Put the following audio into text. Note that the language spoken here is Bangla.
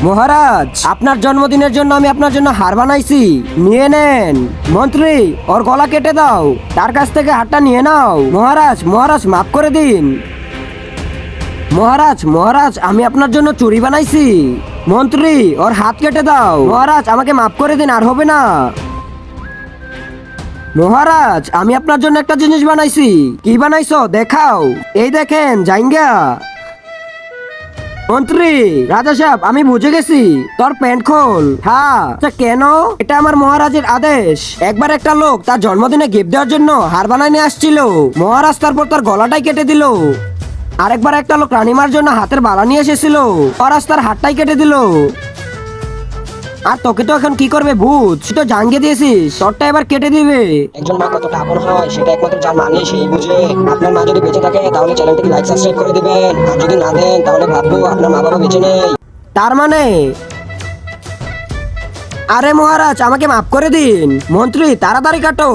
মহারাজ, আপনার জন্মদিনের জন্য আমি আপনার জন্য হার বানাইছি, নিয়ে নেন। মন্ত্রী, ওর গলা কেটে দাও, তার কাছ থেকে হারটা নিয়ে নাও। মহারাজ, মহারাজ মাফ করে দিন। মহারাজ, মহারাজ, আমি আপনার জন্য চুড়ি বানাইছি। মন্ত্রী, ওর হাত কেটে দাও। মহারাজ, আমাকে মাফ করে দিন, আর হবে না। মহারাজ, আমি আপনার জন্য একটা জিনিস বানাইছি। কি বানাইছো দেখাও। এই দেখেন, জাইঙ্গা। মন্ত্রী, রাজা সাহেব, আমি বুঝে গেছি, তোর প্যান্ট খোল। হ্যাঁ, কেন? এটা আমার মহারাজের আদেশ। একবার একটা লোক তার জন্মদিনে গিফট দেওয়ার জন্য হার বানায় নিয়ে আসছিল। মহারাজ তারপর তার গলাটাই কেটে দিল। আরেকবার একটা লোক রানিমার জন্য হাতের বালা নিয়ে এসেছিল, মহারাজ তার হাতটাই কেটে দিল। আর তোকে তো এখন কি করবে ভূত, তুই তো জাঙ্গিয়ে দিয়েছিস, তোরটা এবার কেটে দিবে। একজন মা কতটা আপন হয় সেটা একমাত্র যার মা নেই সেই বুঝে। আপনার মা যদি বেঁচে থাকে তাহলে চ্যানেলটিকে লাইক সাবস্ক্রাইব করে দিবেন, আর যদি না দেন তাহলে ভাববো আপনার মা বাবা বেঁচে নেই। তার মানে? আরে মহারাজ, আমাকে মাফ করে দিন। মন্ত্রী, তাড়াতাড়ি কাটো।